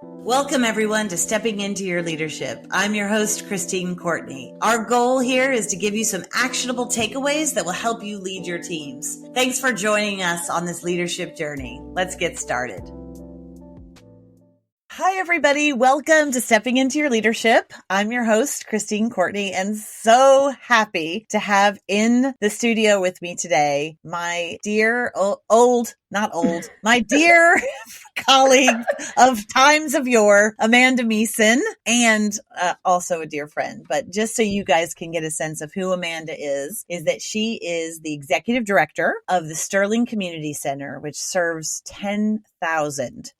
Welcome, everyone, to Stepping Into Your Leadership. I'm your host, Christine Courtney. Our goal here is to give you some actionable takeaways that will help you lead your teams. Thanks for joining us on this leadership journey. Let's get started. Hi, everybody. Welcome to Stepping Into Your Leadership. I'm your host, Christine Courtney, and so happy to have in the studio with me today my dear my dear colleague of times of yore, Amanda Meeson, and also a dear friend. But just so you guys can get a sense of who Amanda is that she is the executive director of the Sterling Community Center, which serves 10,000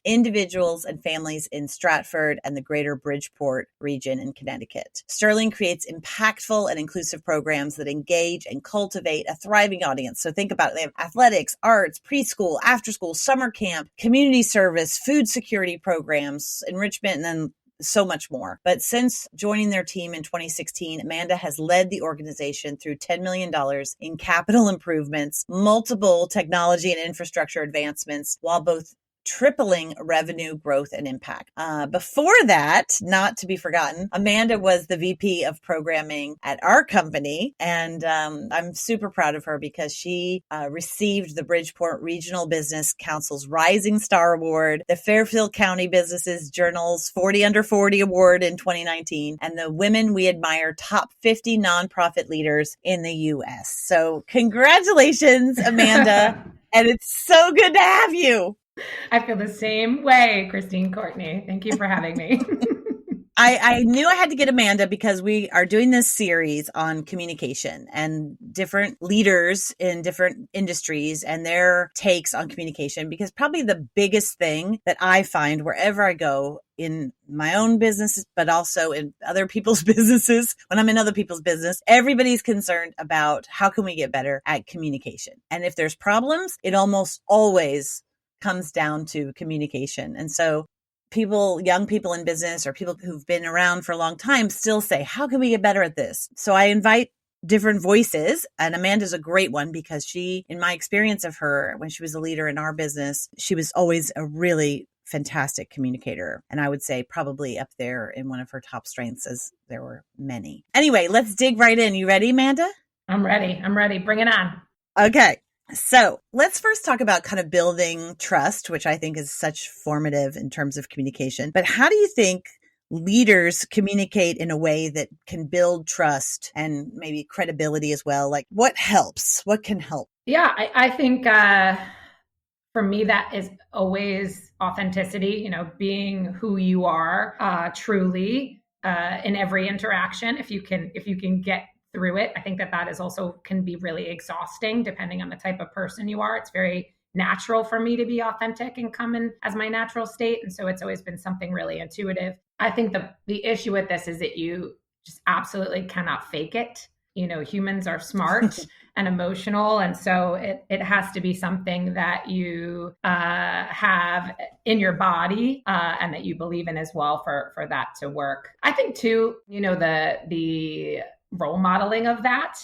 individuals and families in Stratford and the greater Bridgeport region in Connecticut. Sterling creates impactful and inclusive programs that engage and cultivate a thriving audience. So think about it. They have athletics, arts, preschool, after school, summer camp, community service, food security programs, enrichment, and then so much more. But since joining their team in 2016, Amanda has led the organization through $10 million in capital improvements, multiple technology and infrastructure advancements, while both tripling revenue growth and impact. Before that, not to be forgotten, Amanda was the VP of programming at our company. And I'm super proud of her because she received the Bridgeport Regional Business Council's Rising Star Award, the Fairfield County Businesses Journal's 40 Under 40 Award in 2019, and the Women We Admire Top 50 Nonprofit Leaders in the U.S. So congratulations, Amanda. And it's so good to have you. I feel the same way, Christine Courtney. Thank you for having me. I knew I had to get Amanda because we are doing this series on communication and different leaders in different industries and their takes on communication, because probably the biggest thing that I find wherever I go in my own business, but also in other people's businesses, when I'm in other people's business, everybody's concerned about how can we get better at communication. And if there's problems, it almost always comes down to communication. And so young people in business or people who've been around for a long time still say, how can we get better at this? So I invite different voices, and Amanda's a great one because she, in my experience of her, when she was a leader in our business, she was always a really fantastic communicator. And I would say probably up there in one of her top strengths, as there were many. Anyway, let's dig right in. You ready, Amanda? I'm ready. Bring it on. Okay. So let's first talk about kind of building trust, which I think is such formative in terms of communication. But how do you think leaders communicate in a way that can build trust and maybe credibility as well? Like what helps? What can help? Yeah, I think for me, that is always authenticity, being who you are truly in every interaction. If you can get through it. I think that is also can be really exhausting depending on the type of person you are. It's very natural for me to be authentic and come in as my natural state. And so it's always been something really intuitive. I think the issue with this is that you just absolutely cannot fake it. Humans are smart and emotional. And so it has to be something that you have in your body and that you believe in as well for that to work. I think too, the role modeling of that,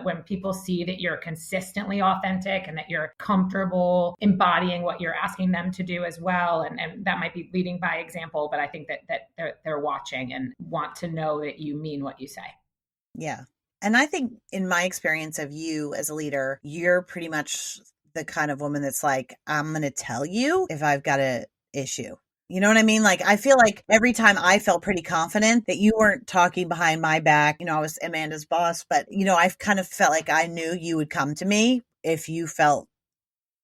when people see that you're consistently authentic and that you're comfortable embodying what you're asking them to do as well. And that might be leading by example, but I think that they're watching and want to know that you mean what you say. Yeah. And I think in my experience of you as a leader, you're pretty much the kind of woman that's like, I'm going to tell you if I've got an issue. You know what I mean? Like, I feel like every time I felt pretty confident that you weren't talking behind my back. I was Amanda's boss, but, I've kind of felt like I knew you would come to me if you felt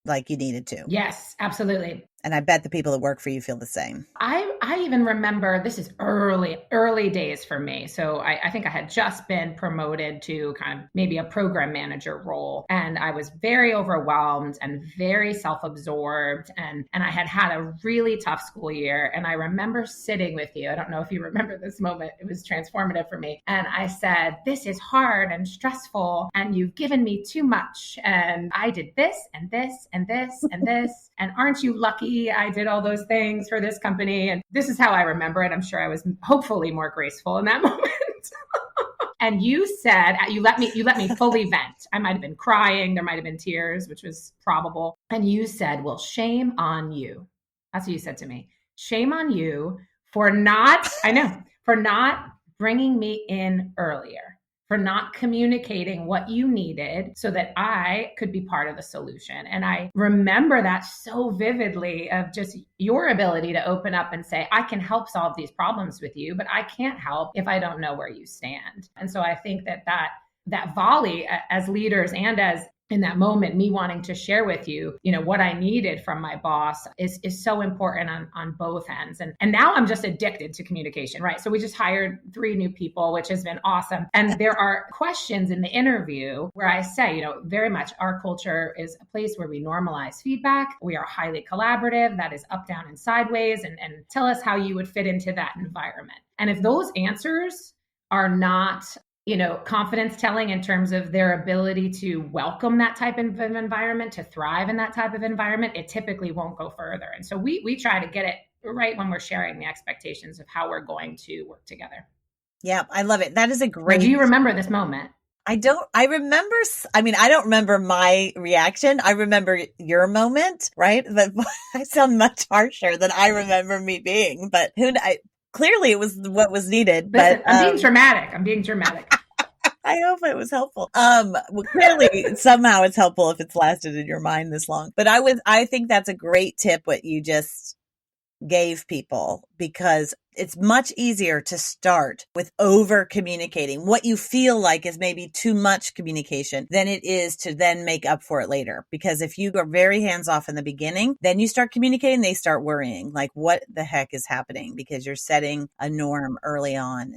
like you needed to. Yes, absolutely. And I bet the people that work for you feel the same. I even remember, this is early days for me. So I think I had just been promoted to kind of maybe a program manager role. And I was very overwhelmed and very self-absorbed. And I had a really tough school year. And I remember sitting with you. I don't know if you remember this moment. It was transformative for me. And I said, this is hard and stressful. And you've given me too much. And I did this and this and this and this. And aren't you lucky I did all those things for this company? And this is how I remember it. I'm sure I was hopefully more graceful in that moment. And you said, you let me fully vent. I might've been crying. There might've been tears, which was probable. And you said, well, shame on you. That's what you said to me. Shame on you for not, I know, for not bringing me in earlier, for not communicating what you needed so that I could be part of the solution. And I remember that so vividly, of just your ability to open up and say, I can help solve these problems with you, but I can't help if I don't know where you stand. And so I think that volley, as leaders and as in that moment, me wanting to share with you, what I needed from my boss is so important on both ends. And now I'm just addicted to communication, right? So we just hired 3 new people, which has been awesome. And there are questions in the interview where I say, very much our culture is a place where we normalize feedback. We are highly collaborative. That is up, down, and sideways. And tell us how you would fit into that environment. And if those answers are not confidence telling in terms of their ability to welcome that type of environment, to thrive in that type of environment, it typically won't go further. And so we try to get it right when we're sharing the expectations of how we're going to work together. Yeah, I love it. That is a great. Now, do you remember this moment? I don't remember my reaction. I remember your moment, right? But I sound much harsher than I remember me being, but clearly it was what was needed. Listen, but I'm being dramatic. I hope it was helpful. Well, clearly somehow it's helpful if it's lasted in your mind this long. But I think that's a great tip, what you just gave people, because it's much easier to start with over communicating what you feel like is maybe too much communication than it is to then make up for it later. Because if you are very hands off in the beginning, then you start communicating, they start worrying, like, what the heck is happening? Because you're setting a norm early on.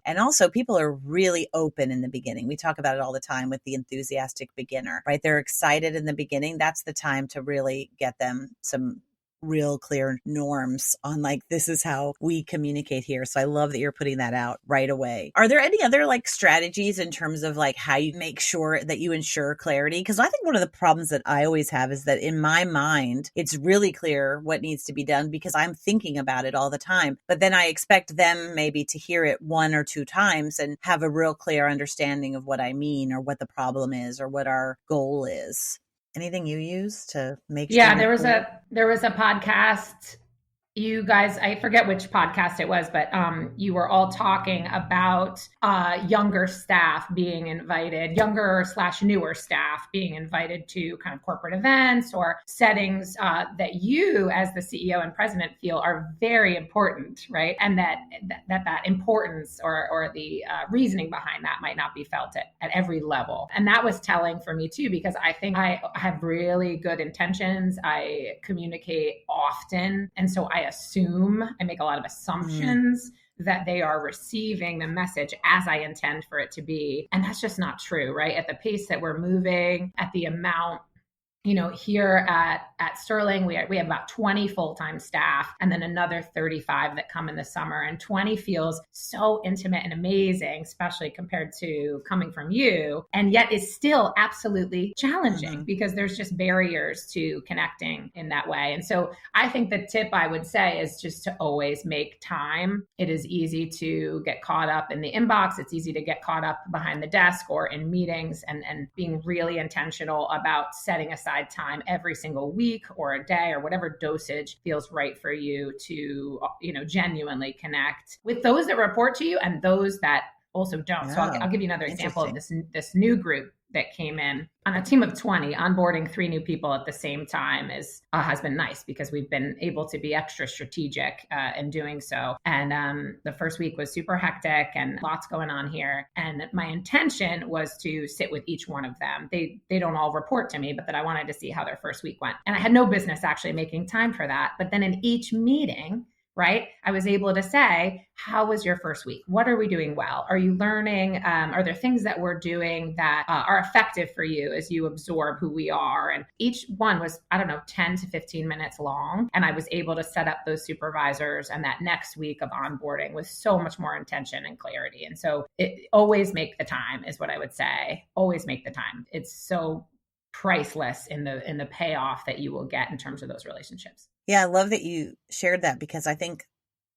And also people are really open in the beginning. We talk about it all the time with the enthusiastic beginner, right? They're excited in the beginning. That's the time to really get them some real clear norms on, like, this is how we communicate here. So I love that you're putting that out right away. Are there any other strategies in terms of how you make sure that you ensure clarity? Because I think one of the problems that I always have is that in my mind, it's really clear what needs to be done because I'm thinking about it all the time. But then I expect them maybe to hear it 1 or 2 times and have a real clear understanding of what I mean or what the problem is or what our goal is. Anything you use to make sure? Yeah, there was a podcast, you guys, I forget which podcast it was, but you were all talking about younger staff being invited, younger/newer staff being invited to kind of corporate events or settings that you as the CEO and president feel are very important, right? And that importance or the reasoning behind that might not be felt at every level. And that was telling for me too, because I think I have really good intentions. I communicate often. And so I make a lot of assumptions that they are receiving the message as I intend for it to be. And that's just not true, right? At the pace that we're moving, at the amount, here at Sterling, we have about 20 full-time staff and then another 35 that come in the summer. And 20 feels so intimate and amazing, especially compared to coming from you. And yet it's still absolutely challenging because there's just barriers to connecting in that way. And so I think the tip I would say is just to always make time. It is easy to get caught up in the inbox. It's easy to get caught up behind the desk or in meetings, and being really intentional about setting aside time every single week or a day or whatever dosage feels right for you to, genuinely connect with those that report to you and those that also don't. So I'll give you another example of this new group that came in on a team of 20. Onboarding 3 new people at the same time has been nice because we've been able to be extra strategic in doing so. And the first week was super hectic and lots going on here. And my intention was to sit with each one of them. They don't all report to me, but that I wanted to see how their first week went. And I had no business actually making time for that. But then in each meeting, right, I was able to say, how was your first week? What are we doing well? Are you learning? Are there things that we're doing that are effective for you as you absorb who we are? And each one was, 10 to 15 minutes long. And I was able to set up those supervisors and that next week of onboarding with so much more intention and clarity. And so always make the time is what I would say. Always make the time. It's so priceless in the payoff that you will get in terms of those relationships. Yeah, I love that you shared that, because I think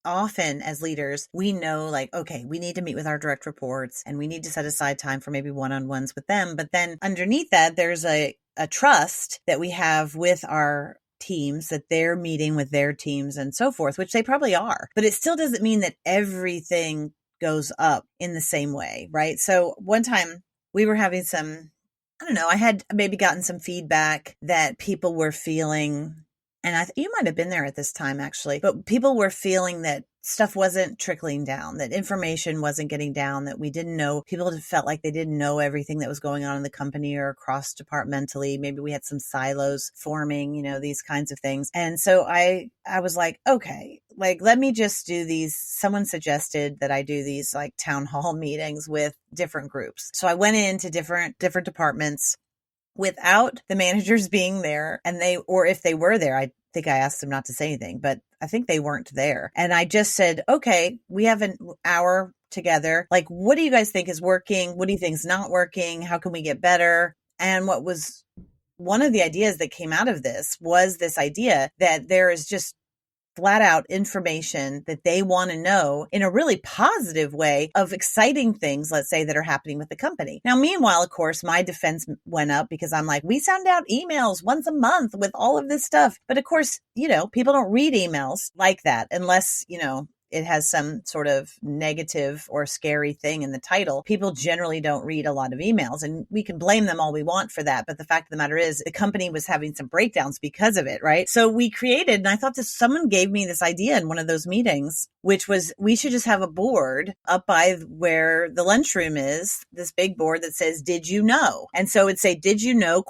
often as leaders, we know okay, we need to meet with our direct reports and we need to set aside time for maybe one-on-ones with them. But then underneath that, there's a trust that we have with our teams that they're meeting with their teams and so forth, which they probably are, but it still doesn't mean that everything goes up in the same way, right? So one time we were having some, I don't know, I had maybe gotten some feedback that people were feeling, and you might have been there at this time actually, but people were feeling that stuff wasn't trickling down, that information wasn't getting down, that we didn't know, people felt like they didn't know everything that was going on in the company or cross departmentally. Maybe we had some silos forming, these kinds of things. And so I was like, okay, like, let me just do these. Someone suggested that I do these like town hall meetings with different groups. So I went into different departments without the managers being there, or if they were there, I think I asked them not to say anything, but I think they weren't there. And I just said, okay, we have an hour together. Like, what do you guys think is working? What do you think is not working? How can we get better? And what was one of the ideas that came out of this was this idea that there is just flat out information that they want to know in a really positive way of exciting things, let's say, that are happening with the company. Now, meanwhile, of course, my defense went up because I'm like, we send out emails once a month with all of this stuff. But of course, people don't read emails like that unless, it has some sort of negative or scary thing in the title. People generally don't read a lot of emails, and we can blame them all we want for that. But the fact of the matter is the company was having some breakdowns because of it, right? So we created, and I thought someone gave me this idea in one of those meetings, which was we should just have a board up by where the lunchroom is, this big board that says, did you know? And so it'd say, did you know, ?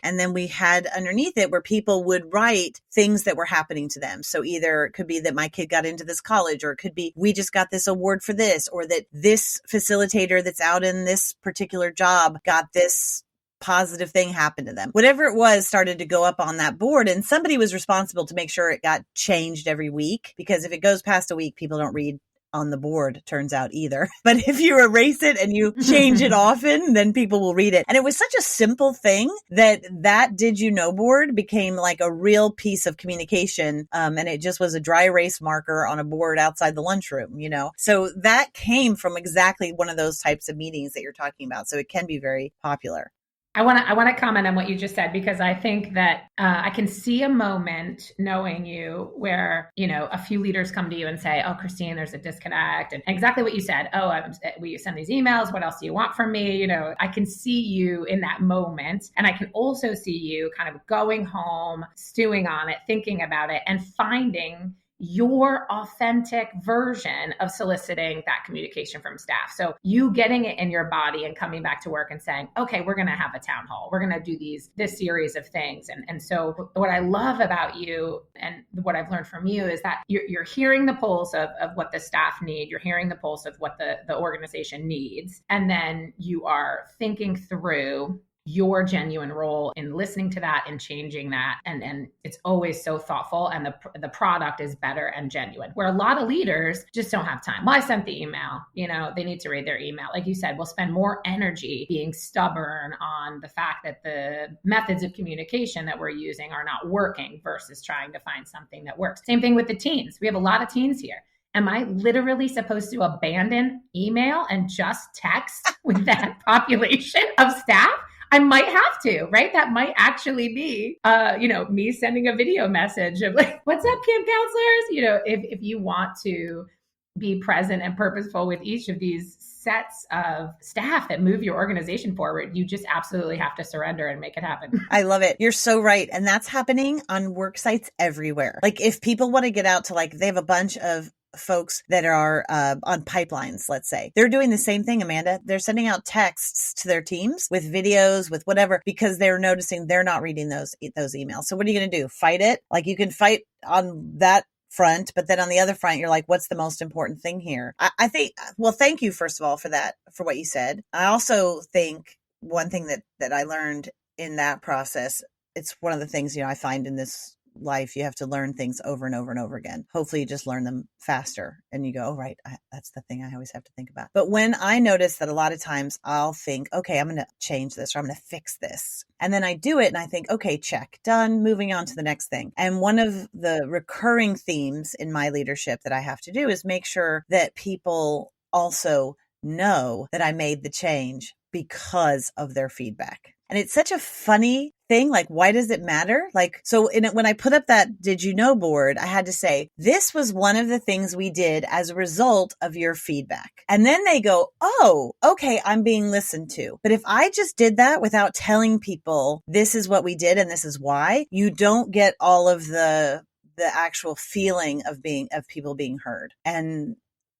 And then we had underneath it where people would write things that were happening to them. So either it could be that my kid got into this college, or it could be we just got this award for this, or that this facilitator that's out in this particular job got this positive thing happen to them. Whatever it was started to go up on that board, and somebody was responsible to make sure it got changed every week, because if it goes past a week, people don't read on the board, turns out, either. But if you erase it and you change it often, then people will read it. And it was such a simple thing that did you know board became like a real piece of communication. And it just was a dry erase marker on a board outside the lunchroom, So that came from exactly one of those types of meetings that you're talking about. So it can be very popular. I want to comment on what you just said, because I think that I can see a moment knowing you where, a few leaders come to you and say, oh, Christine, there's a disconnect. And exactly what you said. Oh, we send these emails. What else do you want from me? I can see you in that moment. And I can also see you kind of going home, stewing on it, thinking about it, and finding your authentic version of soliciting that communication from staff. So you getting it in your body and coming back to work and saying, okay, we're going to have a town hall. We're going to do this series of things. And so what I love about you and what I've learned from you is that you're hearing the pulse of what the staff need. You're hearing the pulse of what the organization needs. And then you are thinking through your genuine role in listening to that and changing that. And it's always so thoughtful, and the product is better and genuine, where a lot of leaders just don't have time. Well, I sent the email, they need to read their email. Like you said, we'll spend more energy being stubborn on the fact that the methods of communication that we're using are not working versus trying to find something that works. Same thing with the teens. We have a lot of teens here. Am I literally supposed to abandon email and just text with that population of staff? I might have to, right? That might actually be, me sending a video message of like, what's up, camp counselors? If you want to be present and purposeful with each of these sets of staff that move your organization forward, you just absolutely have to surrender and make it happen. I love it. You're so right. And that's happening on work sites everywhere. Like if people want to get out to they have a bunch of folks that are on pipelines, let's say. They're doing the same thing, Amanda. They're sending out texts to their teams with videos, with whatever, because they're noticing they're not reading those emails. So what are you going to do? Fight it? Like you can fight on that front, but then on the other front, you're like, what's the most important thing here? I think, well, thank you, first of all, for that, for what you said. I also think one thing that I learned in that process, it's one of the things, I find in this life, you have to learn things over and over and over again. Hopefully you just learn them faster and you go, oh, right, that's the thing I always have to think about. But when I notice that a lot of times I'll think, okay, I'm going to change this or I'm going to fix this. And then I do it and I think, okay, check, done, moving on to the next thing. And one of the recurring themes in my leadership that I have to do is make sure that people also know that I made the change because of their feedback. And it's such a funny thing. Like, why does it matter? Like, so when I put up that did you know board, I had to say, this was one of the things we did as a result of your feedback. And then they go, oh, okay, I'm being listened to. But if I just did that without telling people this is what we did and this is why, you don't get all of the actual feeling of people being heard. And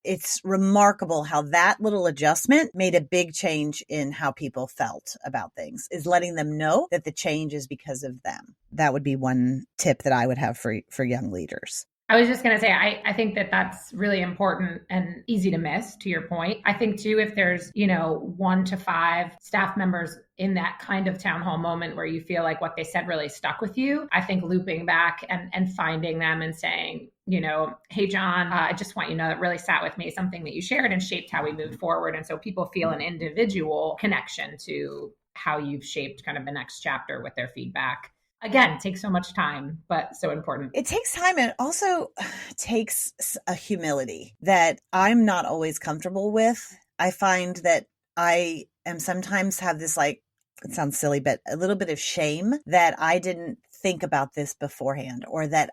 it's remarkable how that little adjustment made a big change in how people felt about things, is letting them know that the change is because of them. That would be one tip that I would have for young leaders. I was just going to say, I think that that's really important and easy to miss, to your point. I think too, if there's, 1 to 5 staff members in that kind of town hall moment where you feel like what they said really stuck with you, I think looping back and finding them and saying, hey, John, I just want you to know that really sat with me, something that you shared and shaped how we moved forward. And so people feel an individual connection to how you've shaped kind of the next chapter with their feedback. Again, it takes so much time, but so important. It takes time, and it also takes a humility that I'm not always comfortable with. I find that I am sometimes have this, like, it sounds silly, but a little bit of shame that I didn't think about this beforehand, or that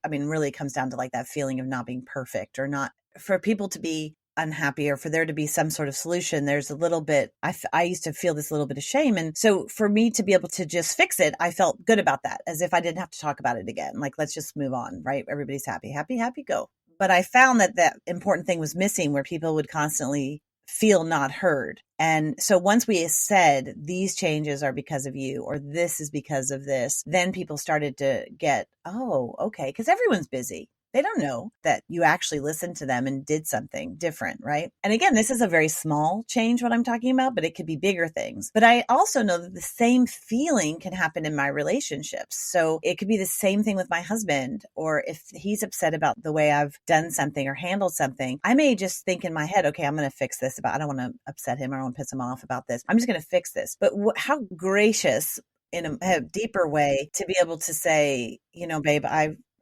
really it comes down to like that feeling of not being perfect, or not for people to be unhappy, or for there to be some sort of solution. There's a little bit, I used to feel this little bit of shame. And so for me to be able to just fix it, I felt good about that, as if I didn't have to talk about it again. Like, let's just move on, right? Everybody's happy, go. But I found that important thing was missing, where people would constantly feel not heard. And so once we said these changes are because of you, or this is because of this, then people started to get, oh, okay, because everyone's busy. They don't know that you actually listened to them and did something different, right? And again, this is a very small change, what I'm talking about, but it could be bigger things. But I also know that the same feeling can happen in my relationships. So it could be the same thing with my husband, or if he's upset about the way I've done something or handled something, I may just think in my head, okay, I'm going to fix this I don't want to upset him, or I don't want to piss him off about this. I'm just going to fix this. But how gracious in a deeper way to be able to say, babe,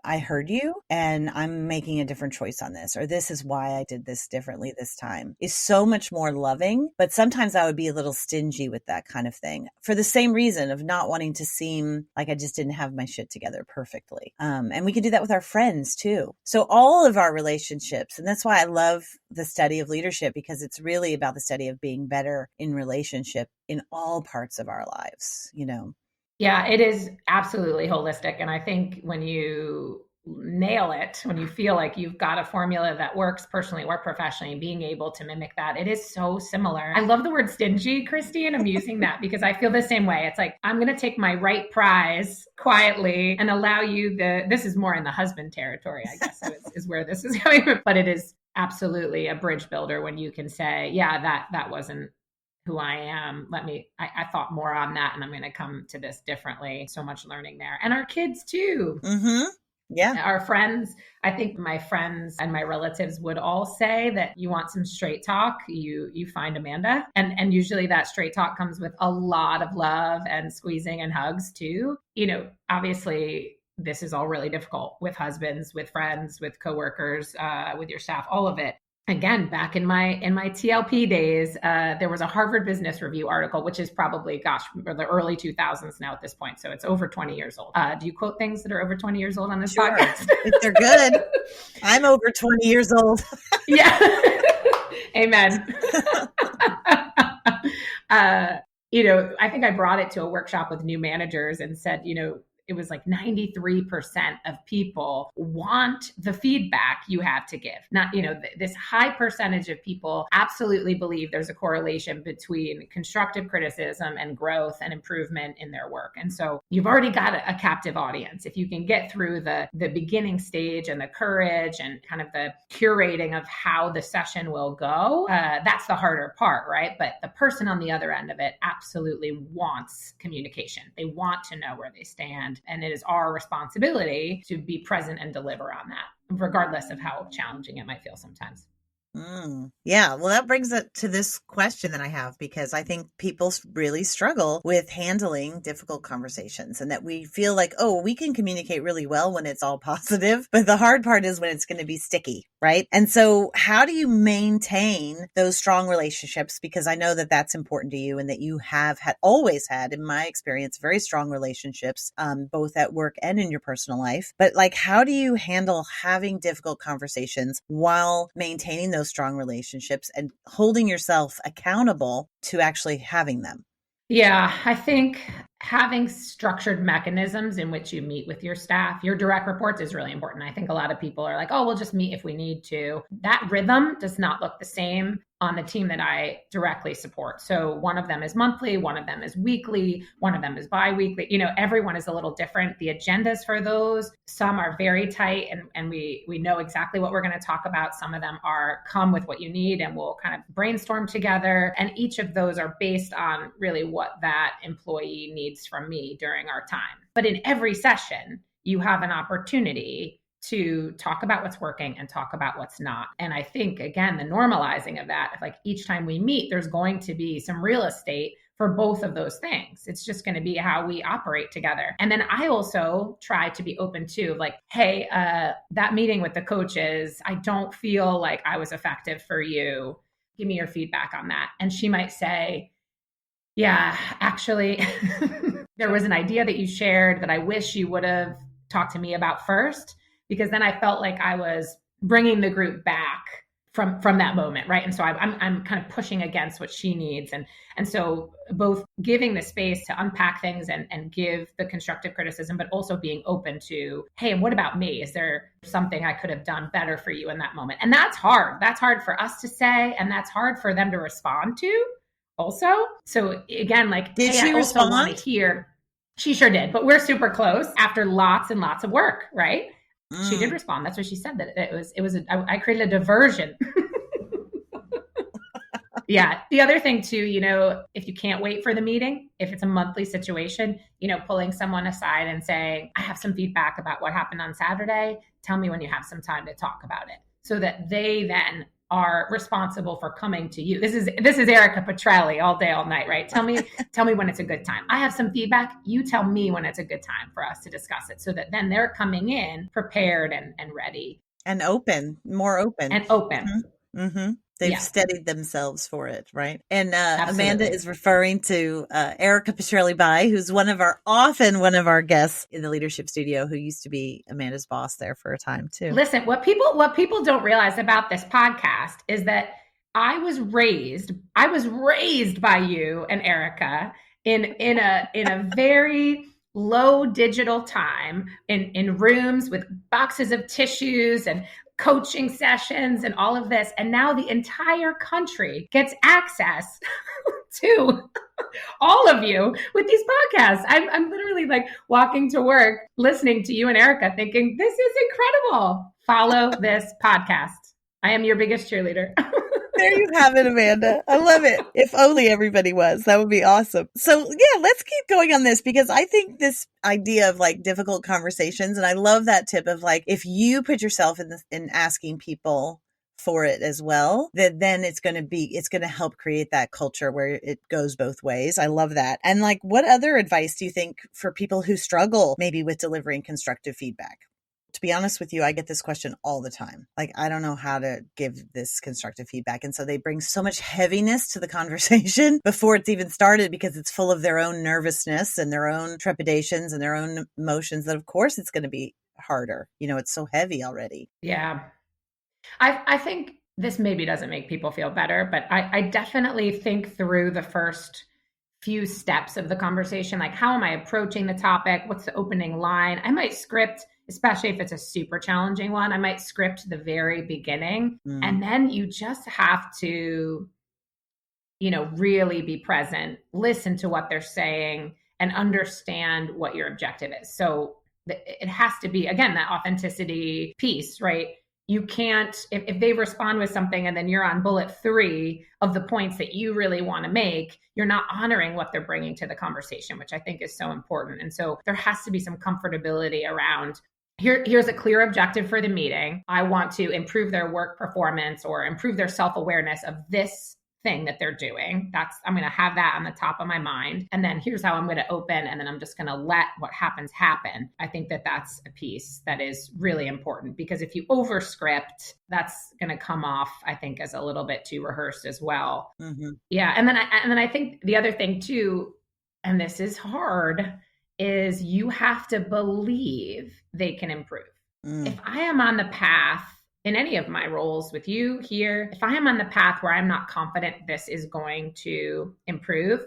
I heard you and I'm making a different choice on this, or this is why I did this differently this time, is so much more loving. But sometimes I would be a little stingy with that kind of thing, for the same reason of not wanting to seem like I just didn't have my shit together perfectly. And we can do that with our friends too. So all of our relationships, and that's why I love the study of leadership, because it's really about the study of being better in relationship in all parts of our lives, Yeah, it is absolutely holistic. And I think when you nail it, when you feel like you've got a formula that works personally or professionally, being able to mimic that, it is so similar. I love the word stingy, Christine. I'm using that because I feel the same way. It's like, I'm going to take my right prize quietly and allow you this is more in the husband territory, I guess, is where this is going. But it is absolutely a bridge builder when you can say, yeah, that wasn't who I am. I thought more on that, and I'm going to come to this differently. So much learning there. And our kids too. Mm-hmm. Yeah. Our friends, I think my friends and my relatives would all say that you want some straight talk, you find Amanda. And usually that straight talk comes with a lot of love and squeezing and hugs too. Obviously this is all really difficult with husbands, with friends, with coworkers, with your staff, all of it. Again, back in my TLP days, there was a Harvard Business Review article, which is probably, the early 2000s now at this point. So it's over 20 years old. Do you quote things that are over 20 years old on this podcast? If they're good. I'm over 20 years old. Yeah. Amen. I think I brought it to a workshop with new managers and said, it was like 93% of people want the feedback you have to give. Not, this high percentage of people absolutely believe there's a correlation between constructive criticism and growth and improvement in their work. And so you've already got a captive audience. If you can get through the beginning stage and the courage and kind of the curating of how the session will go, that's the harder part, right? But the person on the other end of it absolutely wants communication. They want to know where they stand. And it is our responsibility to be present and deliver on that, regardless of how challenging it might feel sometimes. Yeah, well, that brings it to this question that I have, because I think people really struggle with handling difficult conversations, and that we feel like, oh, we can communicate really well when it's all positive, but the hard part is when it's going to be sticky, right? And so how do you maintain those strong relationships? Because I know that that's important to you, and that you have always had, in my experience, very strong relationships, both at work and in your personal life. But like, how do you handle having difficult conversations while maintaining those strong relationships and holding yourself accountable to actually having them? Yeah, I think having structured mechanisms in which you meet with your staff, your direct reports, is really important. I think a lot of people are like, oh, we'll just meet if we need to. That rhythm does not look the same on the team that I directly support. So one of them is monthly, one of them is weekly, one of them is biweekly. Everyone is a little different. The agendas for those, some are very tight, and we know exactly what we're going to talk about. Some of them are come with what you need, and we'll kind of brainstorm together. And each of those are based on really what that employee needs from me during our time. But in every session, you have an opportunity to talk about what's working and talk about what's not. And I think, again, the normalizing of that, like each time we meet, there's going to be some real estate for both of those things. It's just going to be how we operate together. And then I also try to be open to like, hey, that meeting with the coaches, I don't feel like I was effective for you. Give me your feedback on that. And she might say, yeah, actually, there was an idea that you shared that I wish you would have talked to me about first, because then I felt like I was bringing the group back from that moment, right? And so I'm kind of pushing against what she needs, and so both giving the space to unpack things and give the constructive criticism, but also being open to, hey, what about me? Is there something I could have done better for you in that moment? And that's hard. That's hard for us to say, and that's hard for them to respond to also. So again, like, Did hey, she I also respond? want to hear. She sure did, but we're super close after lots and lots of work, right? She did respond. That's what she said, that I created a diversion. Yeah. The other thing too, if you can't wait for the meeting, if it's a monthly situation, pulling someone aside and saying, I have some feedback about what happened on Saturday. Tell me when you have some time to talk about it, so that they then are responsible for coming to you. This is Erica Petrelli all day, all night, right? Tell me when it's a good time. I have some feedback. You tell me when it's a good time for us to discuss it, so that then they're coming in prepared and ready. And open, more open. And open. Mm-hmm. Mm-hmm. They've steadied themselves for it, right? And Amanda is referring to Erica Petrelli, who's often one of our guests in the Leadership Studio, who used to be Amanda's boss there for a time too. Listen, what people don't realize about this podcast is that I was raised by you and Erica in a very low digital time, in rooms with boxes of tissues and coaching sessions and all of this. And now the entire country gets access to all of you with these podcasts. I'm literally like walking to work, listening to you and Erica, thinking, this is incredible. Follow this podcast. I am your biggest cheerleader. There you have it, Amanda. I love it. If only everybody was, that would be awesome. So yeah, let's keep going on this, because I think this idea of like difficult conversations, and I love that tip of like, if you put yourself in asking people for it as well, that then it's going to help create that culture where it goes both ways. I love that. And like, what other advice do you think for people who struggle maybe with delivering constructive feedback? To be honest with you, I get this question all the time. Like, I don't know how to give this constructive feedback. And so they bring so much heaviness to the conversation before it's even started, because it's full of their own nervousness and their own trepidations and their own emotions, that of course it's going to be harder. It's so heavy already. Yeah. I think this maybe doesn't make people feel better, but I definitely think through the first few steps of the conversation. Like, how am I approaching the topic? What's the opening line? I might script, especially if it's a super challenging one, I might script the very beginning. And then you just have to, really be present, listen to what they're saying, and understand what your objective is. So it has to be, again, that authenticity piece, right? You can't, if they respond with something and then you're on bullet 3 of the points that you really want to make, you're not honoring what they're bringing to the conversation, which I think is so important. And so there has to be some comfortability around here's a clear objective for the meeting. I want to improve their work performance or improve their self-awareness of this thing that they're doing. I'm going to have that on the top of my mind. And then here's how I'm going to open, and then I'm just going to let what happens happen. I think that that's a piece that is really important, because if you overscript, that's going to come off, I think, as a little bit too rehearsed as well. Mm-hmm. Yeah. And then I think the other thing too, and this is hard, is you have to believe they can improve. If I am on the path in any of my roles with you here, if I am on the path where I'm not confident this is going to improve,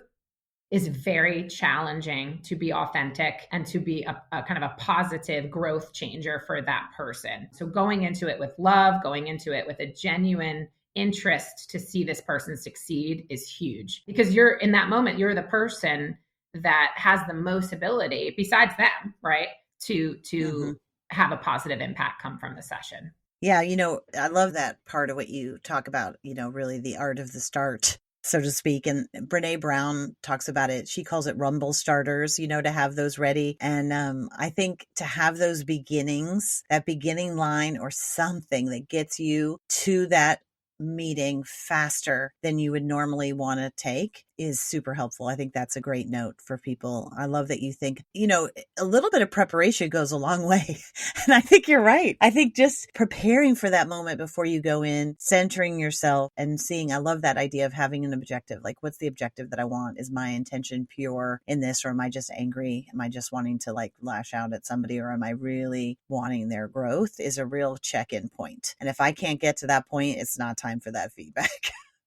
is very challenging to be authentic and to be a kind of a positive growth changer for that person. So going into it with love, going into it with a genuine interest to see this person succeed is huge, because you're in that moment, you're the person that has the most ability besides them, right? To have a positive impact come from the session. Yeah. I love that part of what you talk about, really the art of the start, so to speak. And Brene Brown talks about it. She calls it rumble starters, to have those ready. And I think to have those beginnings, that beginning line or something that gets you to that meeting faster than you would normally want to take is super helpful. I think that's a great note for people. I love that you think, a little bit of preparation goes a long way. And I think you're right. I think just preparing for that moment before you go in, centering yourself and seeing, I love that idea of having an objective. Like, what's the objective that I want? Is my intention pure in this, or am I just angry? Am I just wanting to lash out at somebody, or am I really wanting their growth? Is a real check-in point. And if I can't get to that point, it's not time for that feedback.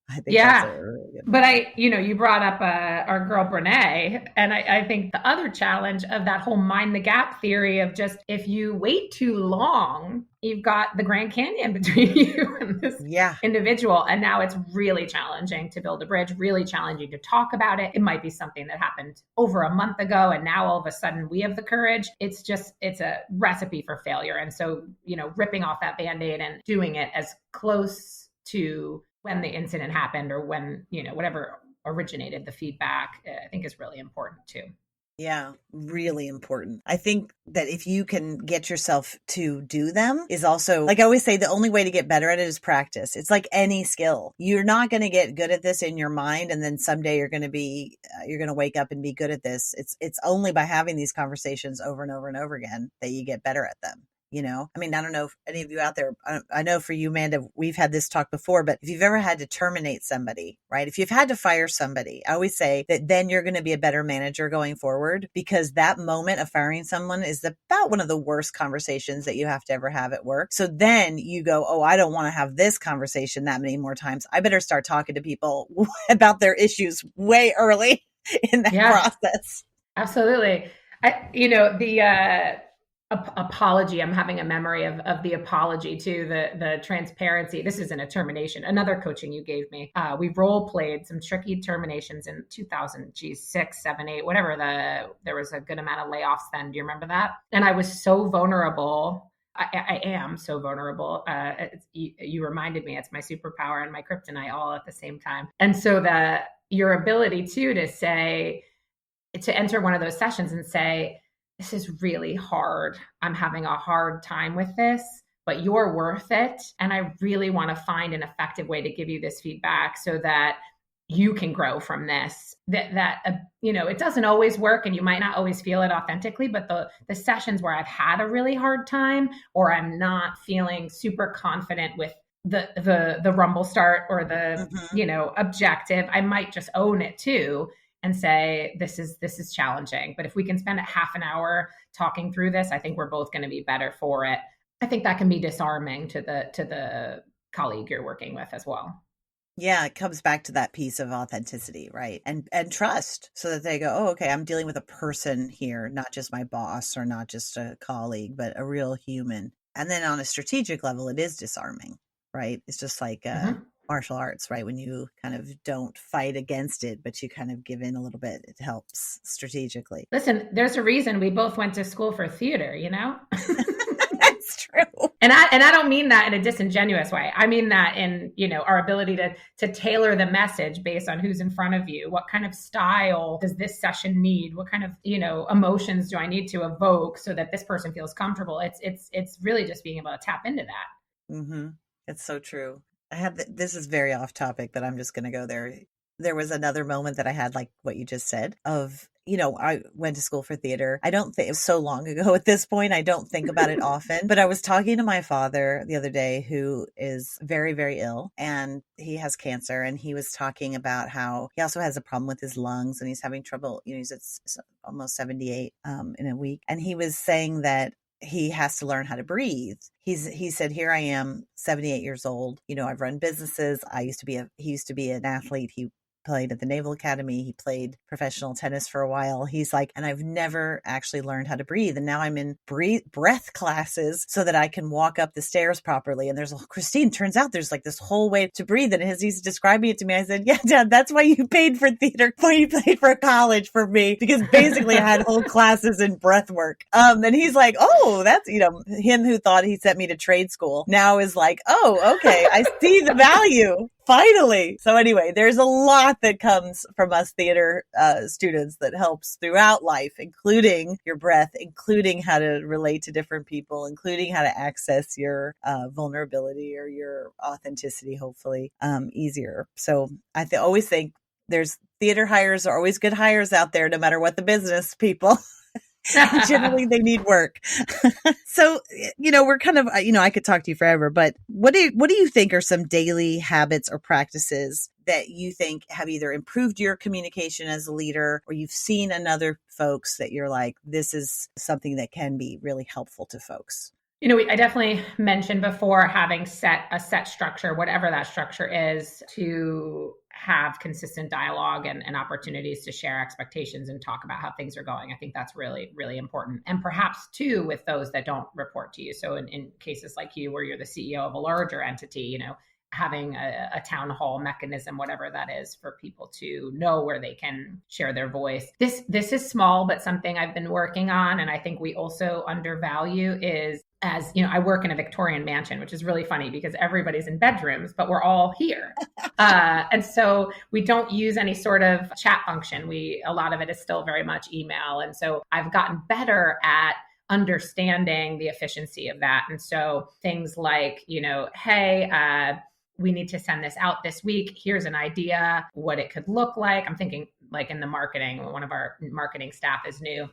I think that's a really good point. But you brought up our girl Brene, and I think the other challenge of that whole mind the gap theory of just, if you wait too long, you've got the Grand Canyon between you and this individual. And now it's really challenging to build a bridge, really challenging to talk about it. It might be something that happened over a month ago, and now all of a sudden we have the courage. It's a recipe for failure. And so, ripping off that Band-Aid and doing it as close to when the incident happened, or when, whatever originated the feedback, I think is really important too. Yeah, really important. I think that if you can get yourself to do them is also, like I always say, the only way to get better at it is practice. It's like any skill. You're not going to get good at this in your mind, and then someday you're going to wake up and be good at this. It's only by having these conversations over and over and over again that you get better at them. I don't know if any of you out there, I know for you, Amanda, we've had this talk before, but if you've ever had to terminate somebody, right? If you've had to fire somebody, I always say that then you're going to be a better manager going forward, because that moment of firing someone is about one of the worst conversations that you have to ever have at work. So then you go, oh, I don't want to have this conversation that many more times. I better start talking to people about their issues way early in that process. Absolutely. Apology. I'm having a memory of the apology too, the transparency. This isn't a termination. Another coaching you gave me. We role played some tricky terminations in 2006, 7, 8, whatever. There was a good amount of layoffs then. Do you remember that? And I was so vulnerable. I am so vulnerable. You reminded me, it's my superpower and my kryptonite all at the same time. And so your ability too to enter one of those sessions and say, this is really hard. I'm having a hard time with this, but you're worth it. And I really want to find an effective way to give you this feedback so that you can grow from this. It doesn't always work, and you might not always feel it authentically, but the sessions where I've had a really hard time, or I'm not feeling super confident with the rumble start or the, objective, I might just own it too and say, this is challenging. But if we can spend a half an hour talking through this, I think we're both going to be better for it. I think that can be disarming to the colleague you're working with as well. Yeah, it comes back to that piece of authenticity, right? And trust, so that they go, oh, okay, I'm dealing with a person here, not just my boss or not just a colleague, but a real human. And then on a strategic level, it is disarming, right? It's just like martial arts, right? When you kind of don't fight against it, but you kind of give in a little bit, it helps strategically. Listen, there's a reason we both went to school for theater, That's true. I don't mean that in a disingenuous way. I mean that in, our ability to tailor the message based on who's in front of you. What kind of style does this session need? What kind of, emotions do I need to evoke so that this person feels comfortable? It's really just being able to tap into that. Mm-hmm. It's so true. This is very off topic, but I'm just going to go there. There was another moment that I had, like what you just said, of, I went to school for theater. I don't think it was so long ago at this point. I don't think about it often, but I was talking to my father the other day, who is very, very ill, and he has cancer. And he was talking about how he also has a problem with his lungs, and he's having trouble, he's at almost 78 in a week. And he was saying that he has to learn how to breathe. He said, here I am, 78 years old. I've run businesses. He used to be an athlete. He played at the Naval Academy. He played professional tennis for a while. He's like, and I've never actually learned how to breathe. And now I'm in breath classes so that I can walk up the stairs properly. And Christine, turns out there's like this whole way to breathe. And as he's describing it to me, I said, yeah, Dad, that's why you paid for theater, why you paid for college for me, because basically I had whole classes in breath work. And he's like, oh, that's, him who thought he sent me to trade school now is like, oh, okay, I see the value. Finally. So anyway, there's a lot that comes from us theater students that helps throughout life, including your breath, including how to relate to different people, including how to access your vulnerability or your authenticity, hopefully easier. So I always think there's theater hires are always good hires out there, no matter what the business, people. Generally, they need work. So, we're kind of, I could talk to you forever, but what do you think are some daily habits or practices that you think have either improved your communication as a leader, or you've seen in other folks that you're like, this is something that can be really helpful to folks? I definitely mentioned before having a set structure, whatever that structure is, to have consistent dialogue and opportunities to share expectations and talk about how things are going. I think that's really, really important. And perhaps too, with those that don't report to you. So in cases like you, where you're the CEO of a larger entity, having a town hall mechanism, whatever that is, for people to know where they can share their voice. This is small, but something I've been working on. And I think we also undervalue is, as I work in a Victorian mansion, which is really funny because everybody's in bedrooms, but we're all here. And so we don't use any sort of chat function. A lot of it is still very much email. And so I've gotten better at understanding the efficiency of that. And so things like, hey, we need to send this out this week. Here's an idea, what it could look like. I'm thinking like in the marketing, one of our marketing staff is new,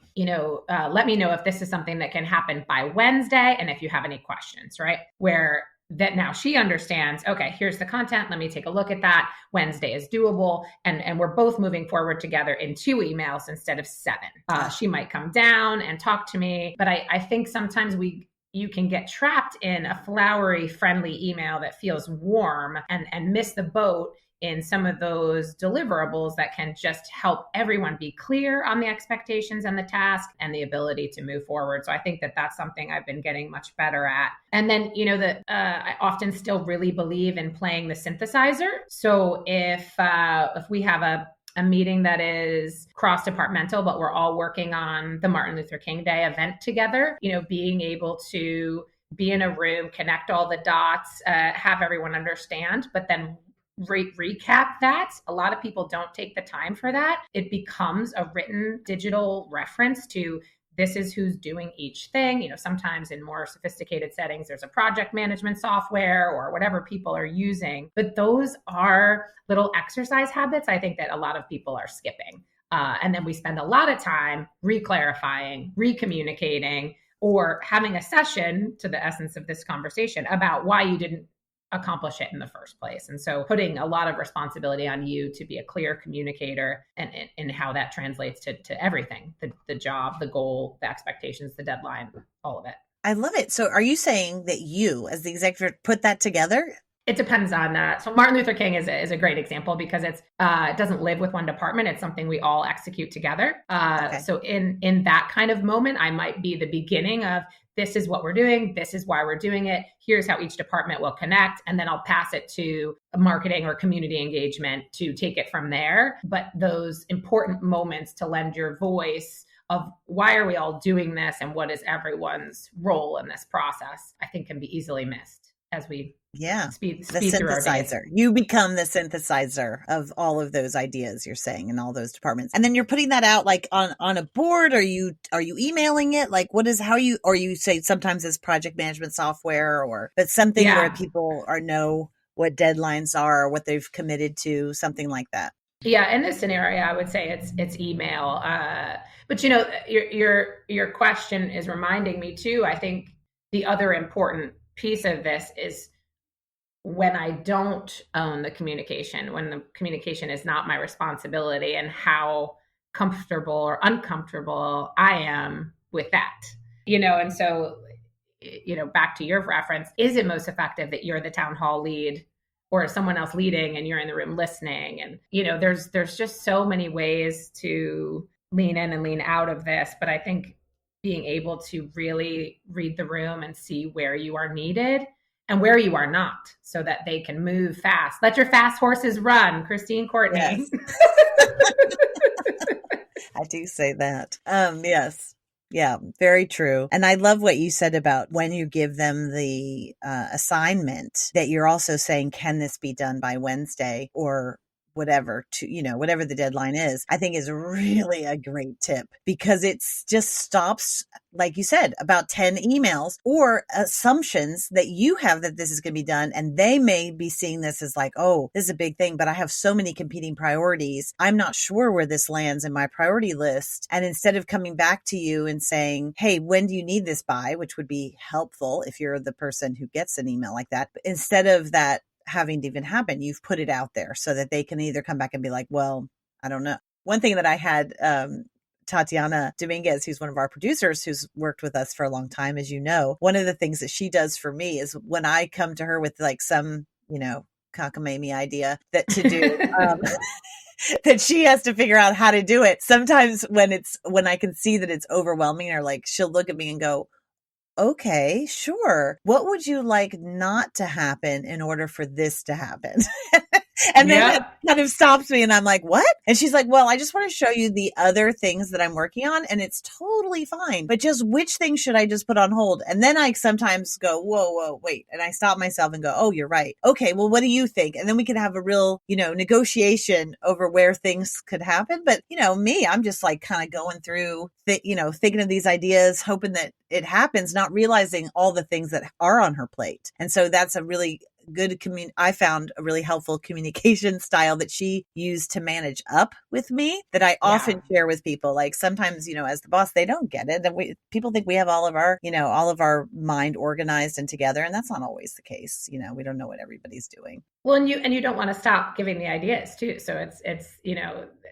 let me know if this is something that can happen by Wednesday. And if you have any questions, right? Where that now she understands, okay, here's the content. Let me take a look at that. Wednesday is doable. And we're both moving forward together in 2 emails instead of 7. She might come down and talk to me, but I think sometimes you can get trapped in a flowery, friendly email that feels warm and miss the boat in some of those deliverables that can just help everyone be clear on the expectations and the task and the ability to move forward. So I think that that's something I've been getting much better at. And then, I often still really believe in playing the synthesizer. So if we have a meeting that is cross-departmental, but we're all working on the Martin Luther King Day event together, being able to be in a room, connect all the dots, have everyone understand, but then recap that. A lot of people don't take the time for that. It becomes a written digital reference to this is who's doing each thing. Sometimes in more sophisticated settings, there's a project management software or whatever people are using. But those are little exercise habits, I think, that a lot of people are skipping. And then we spend a lot of time re-clarifying, re-communicating, or having a session, to the essence of this conversation, about why you didn't accomplish it in the first place. And so putting a lot of responsibility on you to be a clear communicator and how that translates to everything, the job, the goal, the expectations, the deadline, all of it. I love it. So are you saying that you, as the executive, put that together? It depends on so Martin Luther King is a great example because it doesn't live with one department. It's something we all execute together. Okay. So in that kind of moment, I might be the beginning of, this is what we're doing. This is why we're doing it. Here's how each department will connect. And then I'll pass it to marketing or community engagement to take it from there. But those important moments to lend your voice of why are we all doing this and what is everyone's role in this process, I think can be easily missed as we speed through our days. You become the synthesizer of all of those ideas you're saying in all those departments. And then you're putting that out like on a board. Are you emailing it? Like or you say sometimes it's project management software but something where people know what deadlines are or what they've committed to, something like that. Yeah, in this scenario, I would say it's email. But your question is reminding me too. I think the other important piece of this is when I don't own the communication, when the communication is not my responsibility, and how comfortable or uncomfortable I am with that. And so, back to your reference, is it most effective that you're the town hall lead or someone else leading and you're in the room listening? And, there's just so many ways to lean in and lean out of this. But I think being able to really read the room and see where you are needed and where you are not, so that they can move fast. Let your fast horses run, Christine Courtney. Yes. I do say that. Yes. Yeah, very true. And I love what you said about when you give them the assignment, that you're also saying, can this be done by Wednesday or whatever, whatever the deadline is, I think is really a great tip, because it's just stops, like you said, about 10 emails or assumptions that you have that this is going to be done. And they may be seeing this as like, oh, this is a big thing, but I have so many competing priorities. I'm not sure where this lands in my priority list. And instead of coming back to you and saying, hey, when do you need this by, which would be helpful if you're the person who gets an email like that, but instead of that having to even happen, you've put it out there so that they can either come back and be like, well, I don't know. One thing that I had, Tatiana Dominguez, who's one of our producers, who's worked with us for a long time, as you know, one of the things that she does for me is when I come to her with like some, cockamamie idea that to do, that she has to figure out how to do it. Sometimes when I can see that it's overwhelming, or like she'll look at me and go, okay, sure. What would you like not to happen in order for this to happen? And then it kind of stops me and I'm like, what? And she's like, well, I just want to show you the other things that I'm working on and it's totally fine. But just which things should I just put on hold? And then I sometimes go, whoa, wait. And I stop myself and go, oh, you're right. Okay, well, what do you think? And then we can have a real, negotiation over where things could happen. But, me, I'm just like kind of going through, thinking of these ideas, hoping that it happens, not realizing all the things that are on her plate. And so that's a really good I found a really helpful communication style that she used to manage up with me that I often share with people. Like sometimes, as the boss, they don't get it. And people think we have all of our mind organized and together. And that's not always the case. We don't know what everybody's doing. Well, and you don't want to stop giving the ideas too. So it's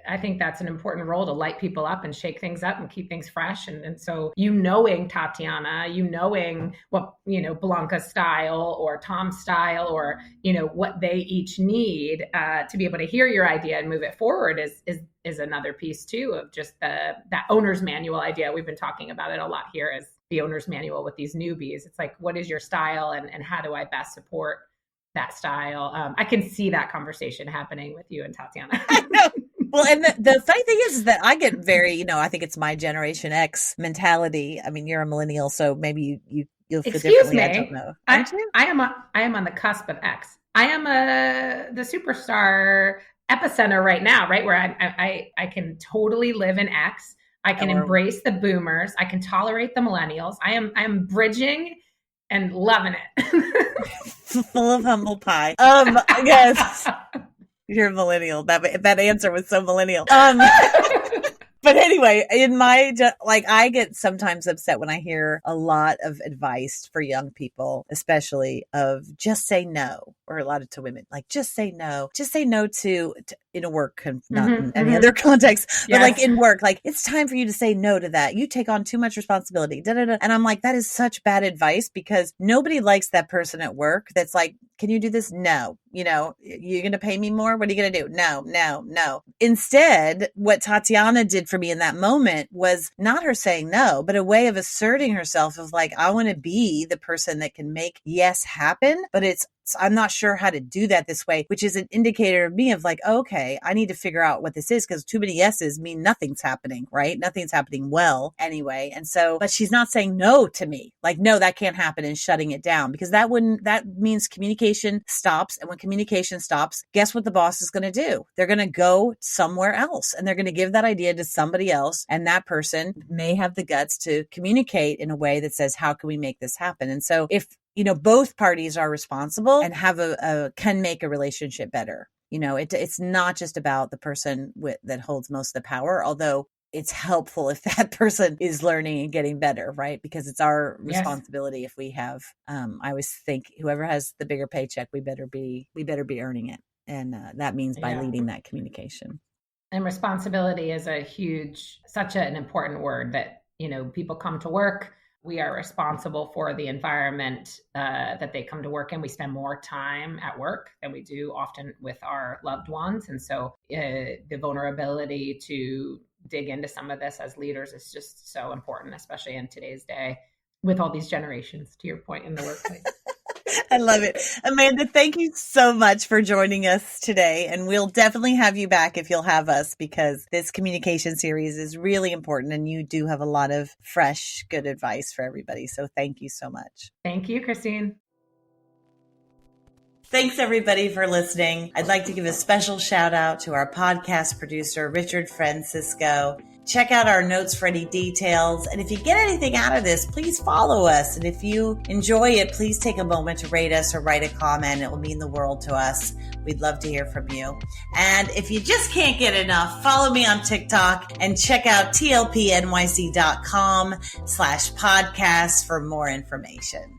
I think that's an important role to light people up and shake things up and keep things fresh. And so knowing Tatiana, knowing what, Blanca's style or Tom's style or, what they each need to be able to hear your idea and move it forward is another piece too of just that owner's manual idea. We've been talking about it a lot here as the owner's manual with these newbies. It's like, what is your style and how do I best support that style? I can see that conversation happening with you and Tatiana. I know. Well, and the funny thing is that I get very, I think it's my Generation X mentality. I mean, you're a millennial, so maybe you'll feel differently. I don't know. I am on the cusp of X. I am the superstar epicenter right now, right? Where I can totally live in X. I can embrace the boomers. I can tolerate the millennials. I am bridging and loving it. Full of humble pie. Yes. You're a millennial. That answer was so millennial. But anyway, I get sometimes upset when I hear a lot of advice for young people, especially of just say no, or a lot of to women, like just say no to in a work, not in any other context, but like in work, like it's time for you to say no to that. You take on too much responsibility. And I'm like, that is such bad advice because nobody likes that person at work that's like, can you do this? No. You're going to pay me more? What are you going to do? No. Instead, what Tatiana did for me in that moment was not her saying no, but a way of asserting herself of like, I want to be the person that can make yes happen, but it's I'm not sure how to do that this way, which is an indicator of me of like, okay, I need to figure out what this is, because too many yeses mean nothing's happening, right? Nothing's happening well anyway. And so, but she's not saying no to me, like, no, that can't happen, and shutting it down, because that means communication stops. And when communication stops, guess what the boss is going to do? They're going to go somewhere else, and they're going to give that idea to somebody else. And that person may have the guts to communicate in a way that says, how can we make this happen? And so if, both parties are responsible and have can make a relationship better. It's not just about the person that holds most of the power, although it's helpful if that person is learning and getting better, right? Because it's our responsibility. If we have, I always think whoever has the bigger paycheck, we better be earning it. And that means by leading that communication. And responsibility is such an important word that, people come to work. We are responsible for the environment that they come to work in. We spend more time at work than we do often with our loved ones. And so the vulnerability to dig into some of this as leaders is just so important, especially in today's day with all these generations, to your point, in the workplace. I love it. Amanda, thank you so much for joining us today. And we'll definitely have you back if you'll have us, because this communication series is really important. And you do have a lot of fresh, good advice for everybody. So thank you so much. Thank you, Christine. Thanks, everybody, for listening. I'd like to give a special shout out to our podcast producer, Richard Francisco. Check out our notes for any details. And if you get anything out of this, please follow us. And if you enjoy it, please take a moment to rate us or write a comment. It will mean the world to us. We'd love to hear from you. And if you just can't get enough, follow me on TikTok and check out tlpnyc.com/podcast for more information.